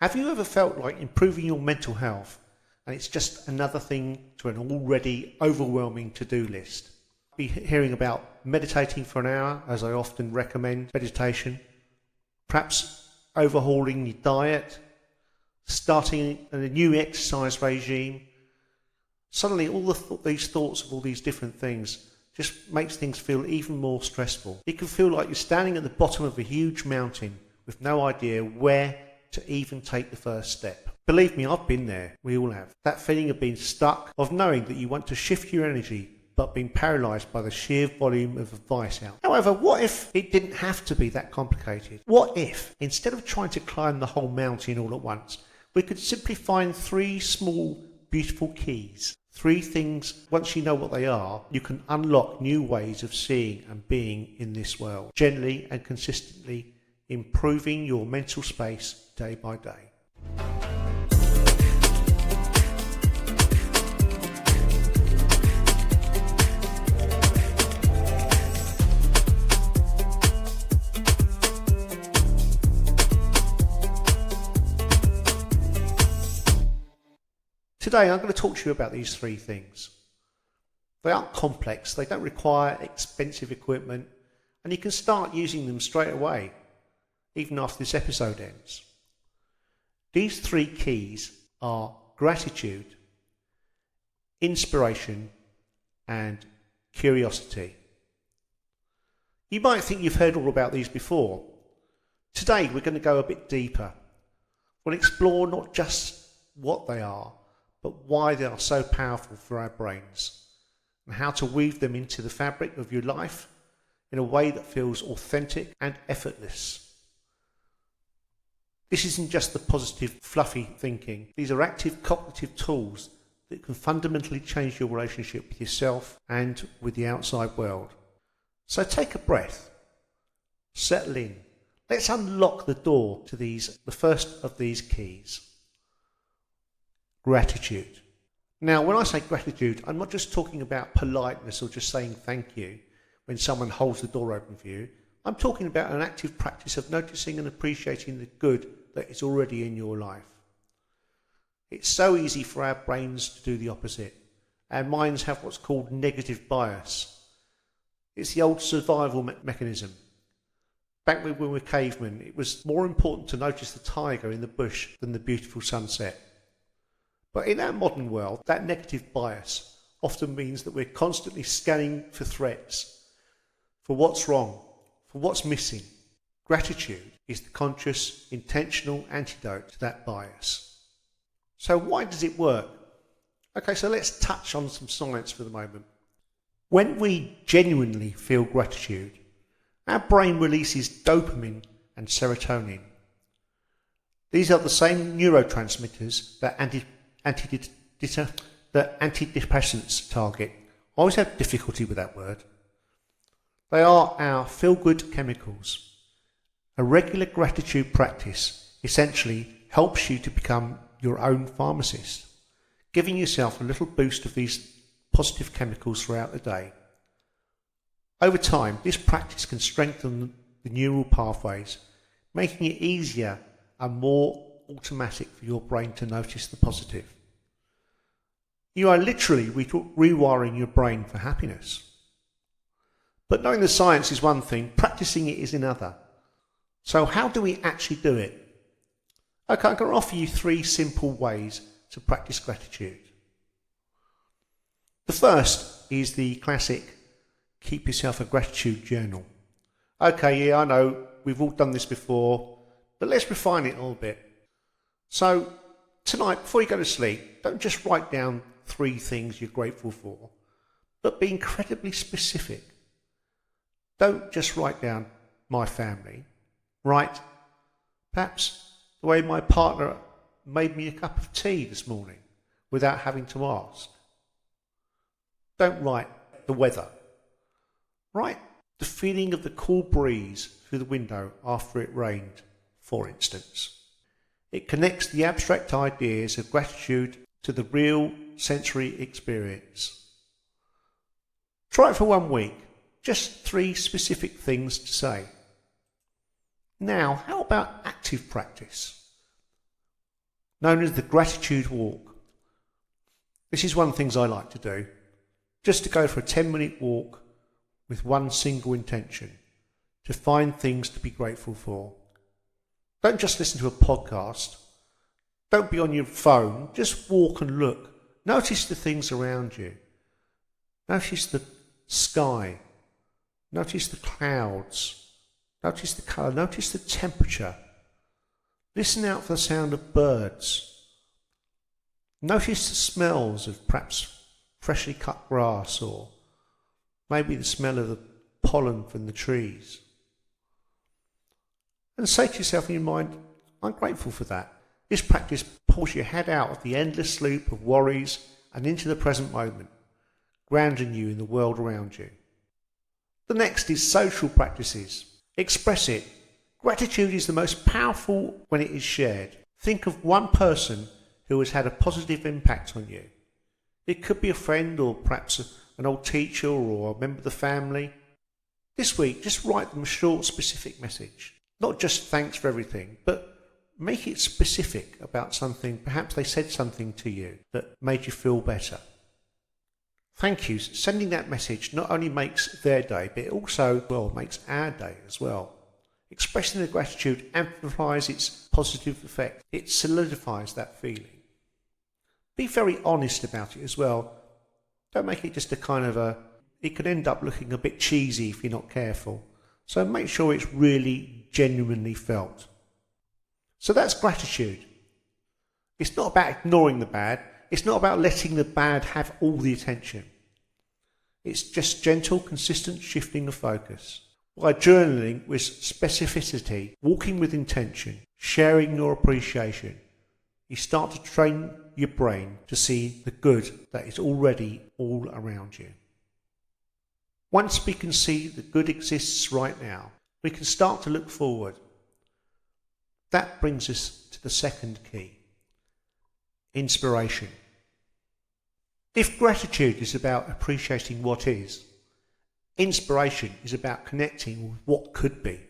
Have you ever felt like improving your mental health and it's just another thing to an already overwhelming to-do list? Be hearing about meditating for an hour, as I often recommend meditation, perhaps overhauling your diet, starting a new exercise regime. Suddenly all these thoughts of all these different things just makes things feel even more stressful. It can feel like you're standing at the bottom of a huge mountain with no idea where to even take the first step. Believe me, I've been there. We all have. That feeling of being stuck, of knowing that you want to shift your energy but being paralysed by the sheer volume of advice out. However, what if it didn't have to be that complicated? What if, instead of trying to climb the whole mountain all at once, we could simply find 3 small, beautiful keys? 3 things, once you know what they are, you can unlock new ways of seeing and being in this world, gently and consistently improving your mental space day by day. Today I'm going to talk to you about these 3 things. They aren't complex, they don't require expensive equipment, and you can start using them straight away, even after this episode ends. These 3 keys are gratitude, inspiration, and curiosity. You might think you've heard all about these before. Today we're going to go a bit deeper. We'll explore not just what they are, but why they are so powerful for our brains, and how to weave them into the fabric of your life in a way that feels authentic and effortless. This isn't just the positive, fluffy thinking. These are active cognitive tools that can fundamentally change your relationship with yourself and with the outside world. So take a breath, settle in. Let's unlock the door to the first of these keys. Gratitude. Now, when I say gratitude, I'm not just talking about politeness or just saying thank you when someone holds the door open for you. I'm talking about an active practice of noticing and appreciating the good that is already in your life. It's so easy for our brains to do the opposite. Our minds have what's called negative bias. It's the old survival mechanism. Back when we were cavemen, it was more important to notice the tiger in the bush than the beautiful sunset. But in our modern world, that negative bias often means that we're constantly scanning for threats, for what's wrong, for what's missing. Gratitude is the conscious, intentional antidote to that bias. So why does it work? Okay, so let's touch on some science for the moment. When we genuinely feel gratitude, our brain releases dopamine and serotonin. These are the same neurotransmitters that antidepressants target. I always have difficulty with that word. They are our feel-good chemicals. A regular gratitude practice essentially helps you to become your own pharmacist, giving yourself a little boost of these positive chemicals throughout the day. Over time, this practice can strengthen the neural pathways, making it easier and more automatic for your brain to notice the positive. You are literally rewiring your brain for happiness. But knowing the science is one thing, practicing it is another. So how do we actually do it? Okay, I'm going to offer you 3 simple ways to practice gratitude. The first is the classic keep yourself a gratitude journal. Okay, yeah, I know, we've all done this before, but let's refine it a little bit. So tonight, before you go to sleep, don't just write down 3 things you're grateful for, but be incredibly specific. Don't just write down my family. Write, perhaps the way my partner made me a cup of tea this morning without having to ask. Don't write the weather. Write the feeling of the cool breeze through the window after it rained, for instance. It connects the abstract ideas of gratitude to the real sensory experience. Try it for 1 week. Just 3 specific things to say. Now, how about active practice? known as the gratitude walk. This is one of the things I like to do, just to go for a 10-minute walk with one single intention, to find things to be grateful for. Don't just listen to a podcast. Don't be on your phone. Just walk and look. Notice the things around you. Notice the sky. Notice the clouds. Notice the colour. Notice the temperature. Listen out for the sound of birds. Notice the smells of perhaps freshly cut grass, or maybe the smell of the pollen from the trees. And say to yourself in your mind, I'm grateful for that. This practice pulls your head out of the endless loop of worries and into the present moment, grounding you in the world around you. The next is social practices. Express it. Gratitude is the most powerful when it is shared. Think of one person who has had a positive impact on you. It could be a friend, or perhaps an old teacher, or a member of the family. This week, just write them a short, specific message. Not just thanks for everything, but make it specific about something. Perhaps they said something to you that made you feel better. Thank yous. Sending that message not only makes their day, but it also, makes our day as well. Expressing the gratitude amplifies its positive effect. It solidifies that feeling. Be very honest about it as well. Don't make it just it could end up looking a bit cheesy if you're not careful. So make sure it's really genuinely felt. So that's gratitude. It's not about ignoring the bad. It's not about letting the bad have all the attention. It's just gentle, consistent shifting of focus. By journaling with specificity, walking with intention, sharing your appreciation, you start to train your brain to see the good that is already all around you. Once we can see the good exists right now, we can start to look forward. That brings us to the second key, inspiration. If gratitude is about appreciating what is, inspiration is about connecting with what could be.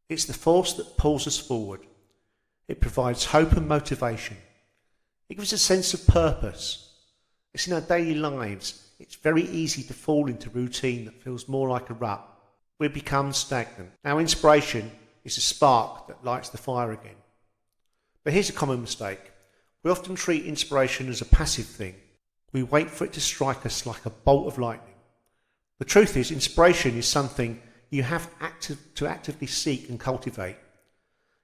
It's the force that pulls us forward. It provides hope and motivation. It gives a sense of purpose. It's in our daily lives. It's very easy to fall into routine that feels more like a rut. We become stagnant. Now, inspiration is a spark that lights the fire again. But here's a common mistake. We often treat inspiration as a passive thing. We wait for it to strike us like a bolt of lightning. The truth is, inspiration is something you have to actively seek and cultivate.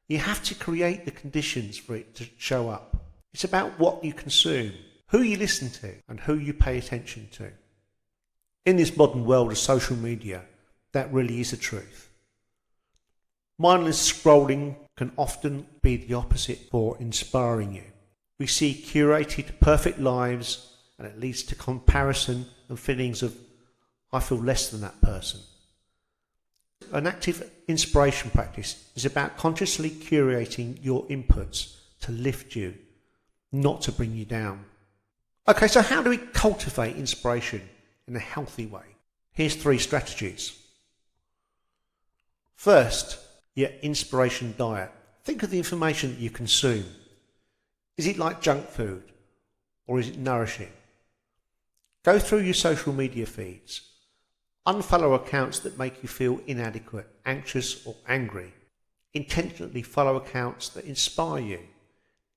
You have to create the conditions for it to show up. It's about what you consume, who you listen to, and who you pay attention to. In this modern world of social media, that really is the truth. Mindless scrolling can often be the opposite for inspiring you. We see curated, perfect lives, and it leads to comparison and feelings of, I feel less than that person. An active inspiration practice is about consciously curating your inputs to lift you, not to bring you down. Okay, so how do we cultivate inspiration in a healthy way? Here's 3 strategies. First, your inspiration diet. Think of the information that you consume. Is it like junk food, or is it nourishing? Go through your social media feeds. Unfollow accounts that make you feel inadequate, anxious, or angry. Intentionally follow accounts that inspire you.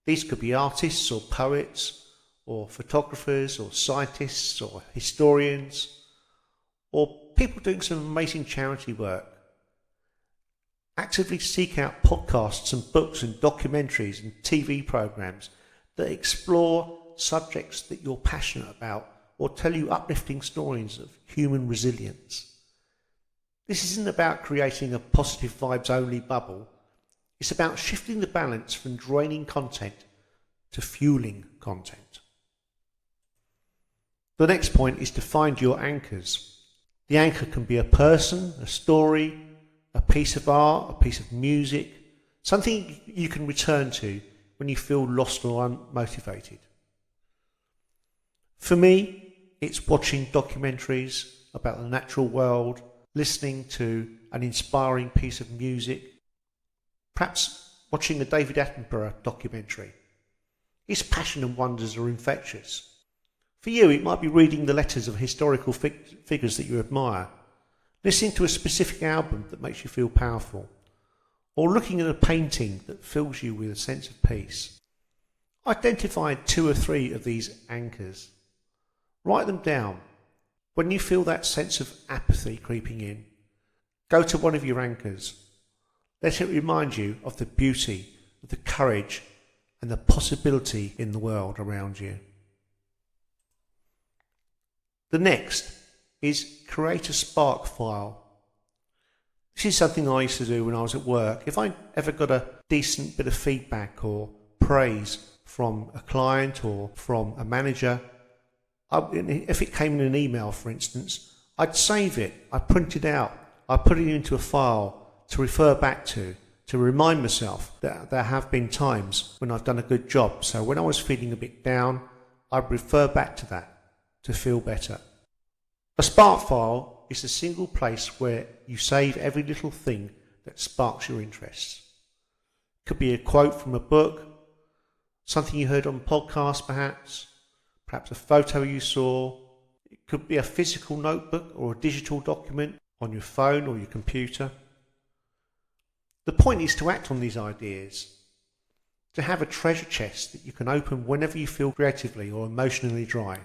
These could be artists or poets, or photographers or scientists or historians, or people doing some amazing charity work. Actively seek out podcasts and books and documentaries and TV programs that explore subjects that you're passionate about, or tell you uplifting stories of human resilience. This isn't about creating a positive vibes only bubble. It's about shifting the balance from draining content to fueling content. The next point is to find your anchors. The anchor can be a person, a story, a piece of art, a piece of music, something you can return to when you feel lost or unmotivated. For me, it's watching documentaries about the natural world, listening to an inspiring piece of music, perhaps watching a David Attenborough documentary His passion and wonders are infectious. For you, it might be reading the letters of historical figures that you admire, listening to a specific album that makes you feel powerful, or looking at a painting that fills you with a sense of peace. Identify 2 or 3 of these anchors. Write them down. When you feel that sense of apathy creeping in, go to one of your anchors. Let it remind you of the beauty, of the courage, and the possibility in the world around you. The next is create a spark file. This is something I used to do when I was at work. If I ever got a decent bit of feedback or praise from a client or from a manager, if it came in an email, for instance, I'd save it, I'd print it out, I'd put it into a file to refer back to remind myself that there have been times when I've done a good job. So when I was feeling a bit down, I'd refer back to that to feel better. A spark file is a single place where you save every little thing that sparks your interest. It could be a quote from a book, something you heard on a podcast perhaps a photo you saw. It could be a physical notebook or a digital document on your phone or your computer. The point is to act on these ideas, to have a treasure chest that you can open whenever you feel creatively or emotionally dry.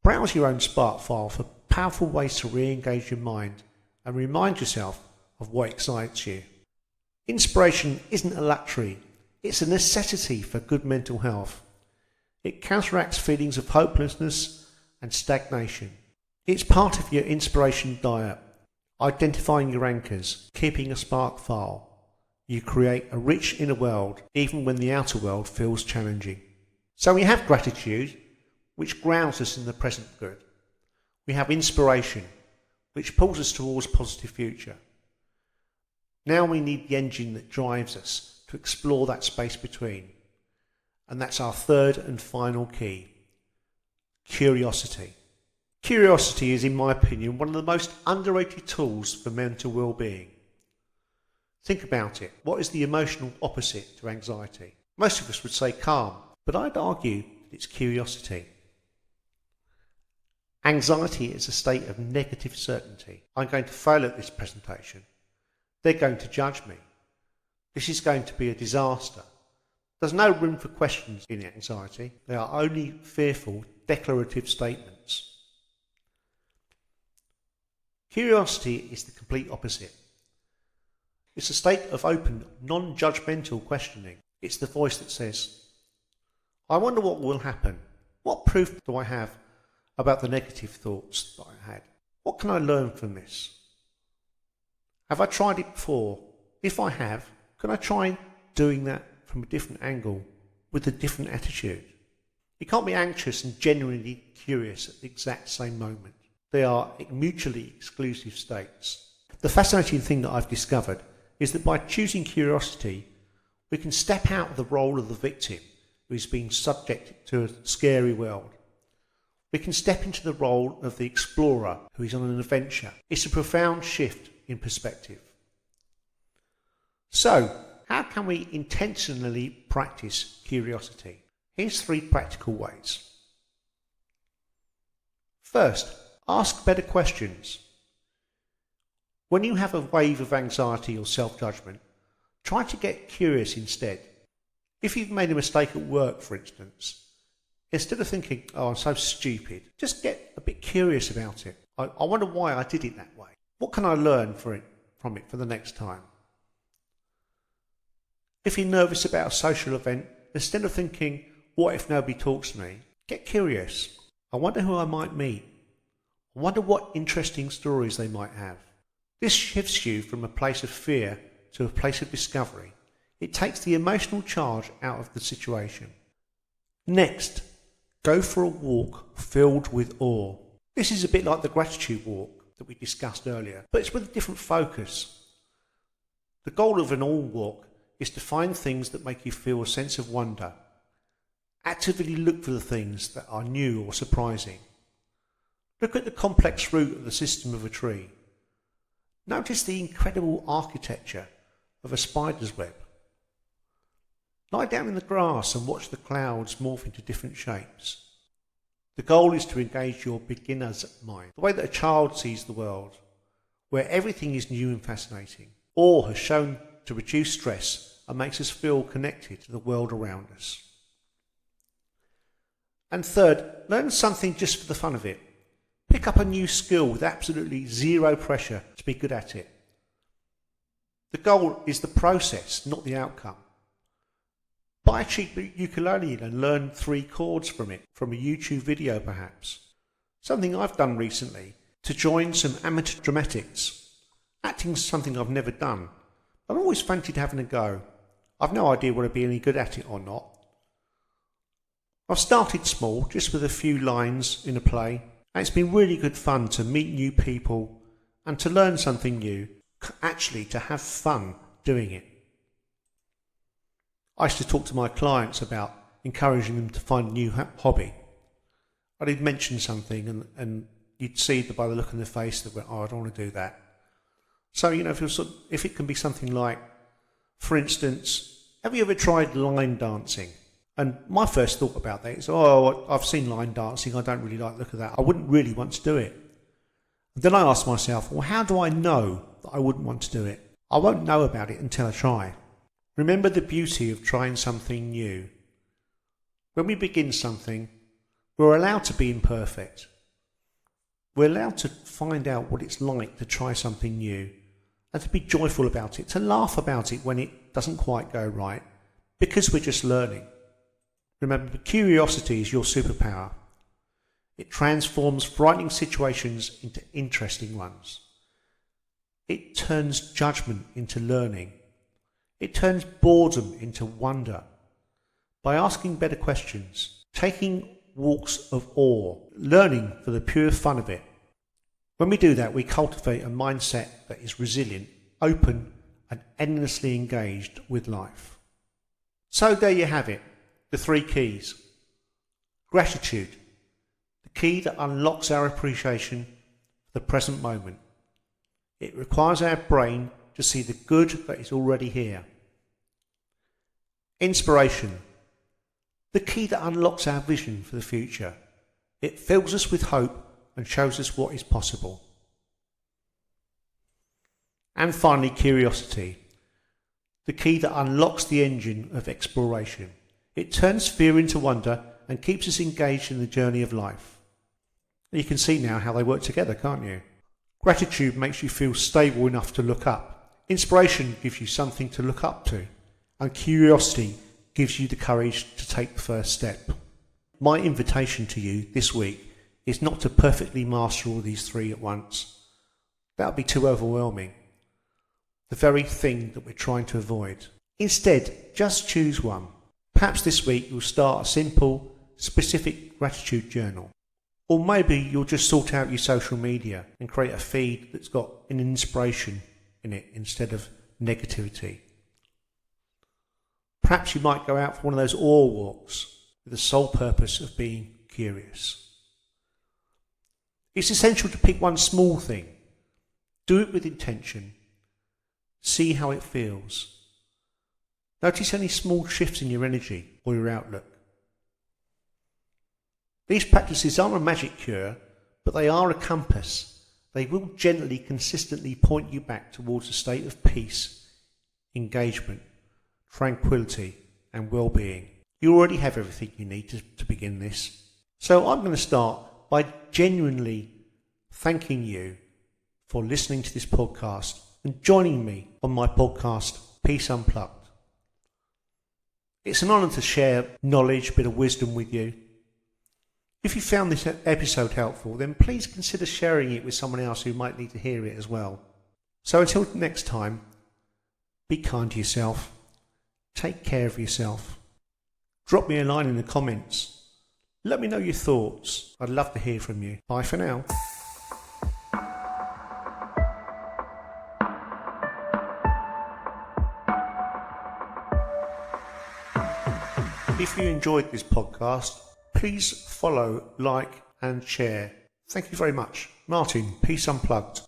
Browse your own spark file for powerful ways to re-engage your mind and remind yourself of what excites you. Inspiration isn't a luxury, it's a necessity for good mental health. It counteracts feelings of hopelessness and stagnation. It's part of your inspiration diet. Identifying your anchors, keeping a spark file. You create a rich inner world even when the outer world feels challenging. So we have gratitude, which grounds us in the present good. We have inspiration, which pulls us towards a positive future. Now we need the engine that drives us to explore that space between. And that's our third and final key, curiosity. Curiosity is, in my opinion, one of the most underrated tools for mental well-being. Think about it. What is the emotional opposite to anxiety? Most of us would say calm, but I'd argue that it's curiosity. Anxiety is a state of negative certainty. I'm going to fail at this presentation. They're going to judge me. This is going to be a disaster. There's no room for questions in anxiety. They are only fearful, declarative statements. Curiosity is the complete opposite. It's a state of open, non-judgmental questioning. It's the voice that says, I wonder what will happen. What proof do I have about the negative thoughts that I had? What can I learn from this? Have I tried it before? If I have, can I try doing that from a different angle, with a different attitude? You can't be anxious and genuinely curious at the exact same moment. They are mutually exclusive states. The fascinating thing that I've discovered is that by choosing curiosity, we can step out of the role of the victim who is being subject to a scary world. We can step into the role of the explorer who is on an adventure. It's a profound shift in perspective. So, how can we intentionally practice curiosity? Here's 3 practical ways. First, ask better questions. When you have a wave of anxiety or self-judgment, try to get curious instead. If you've made a mistake at work, for instance, instead of thinking, oh, I'm so stupid, just get a bit curious about it. I wonder why I did it that way. What can I learn from it for the next time? If you're nervous about a social event, instead of thinking, what if nobody talks to me? Get curious. I wonder who I might meet. I wonder what interesting stories they might have. This shifts you from a place of fear to a place of discovery. It takes the emotional charge out of the situation. Next, go for a walk filled with awe. This is a bit like the gratitude walk that we discussed earlier, but it's with a different focus. The goal of an awe walk is to find things that make you feel a sense of wonder. Actively look for the things that are new or surprising. Look at the complex root of the system of a tree. Notice the incredible architecture of a spider's web. Lie down in the grass and watch the clouds morph into different shapes. The goal is to engage your beginner's mind, the way that a child sees the world, where everything is new and fascinating, or has shown to reduce stress and makes us feel connected to the world around us. And third, learn something just for the fun of it. Pick up a new skill with absolutely zero pressure to be good at it. The goal is the process, not the outcome. Buy a cheap ukulele and learn 3 chords from it, from a YouTube video perhaps. Something I've done recently, to join some amateur dramatics. Acting's something I've never done. I've always fancied having a go. I've no idea whether I'd be any good at it or not. I've started small, just with a few lines in a play, and it's been really good fun to meet new people and to learn something new, actually to have fun doing it. I used to talk to my clients about encouraging them to find a new hobby. I'd mention something and you'd see by the look on their face that went, I don't want to do that. So, if it can be something like, for instance, have you ever tried line dancing? And my first thought about that is, I've seen line dancing, I don't really like the look of that. I wouldn't really want to do it. And then I asked myself, well, how do I know that I wouldn't want to do it? I won't know about it until I try. Remember the beauty of trying something new. When we begin something, we're allowed to be imperfect. We're allowed to find out what it's like to try something new and to be joyful about it, to laugh about it when it doesn't quite go right, because we're just learning. Remember, curiosity is your superpower. It transforms frightening situations into interesting ones. It turns judgment into learning. It turns boredom into wonder. By asking better questions, taking walks of awe, learning for the pure fun of it. When we do that, we cultivate a mindset that is resilient, open, and endlessly engaged with life. So there you have it, the 3 keys. Gratitude, the key that unlocks our appreciation for the present moment. It requires our brain to see the good that is already here. Inspiration, the key that unlocks our vision for the future. It fills us with hope and shows us what is possible. And finally, curiosity, the key that unlocks the engine of exploration. It turns fear into wonder and keeps us engaged in the journey of life. You can see now how they work together, can't you? Gratitude makes you feel stable enough to look up. Inspiration gives you something to look up to. And curiosity gives you the courage to take the first step. My invitation to you this week is not to perfectly master all these 3 at once. That would be too overwhelming. The very thing that we're trying to avoid. Instead, just choose one. Perhaps this week you'll start a simple, specific gratitude journal. Or maybe you'll just sort out your social media and create a feed that's got an inspiration in it instead of negativity. Perhaps you might go out for one of those awe walks with the sole purpose of being curious. It's essential to pick one small thing. Do it with intention. See how it feels. Notice any small shifts in your energy or your outlook. These practices aren't a magic cure, but they are a compass. They will gently, consistently point you back towards a state of peace, engagement, tranquility and well-being. You already have everything you need to begin this. So I'm going to start by genuinely thanking you for listening to this podcast and joining me on my podcast, Peace Unplugged. It's an honour to share knowledge, a bit of wisdom with you. If you found this episode helpful, then please consider sharing it with someone else who might need to hear it as well. So until next time, be kind to yourself. Take care of yourself. Drop me a line in the comments. Let me know your thoughts. I'd love to hear from you. Bye for now. If you enjoyed this podcast, please follow, like and share. Thank you very much. Martin, Peace Unplugged.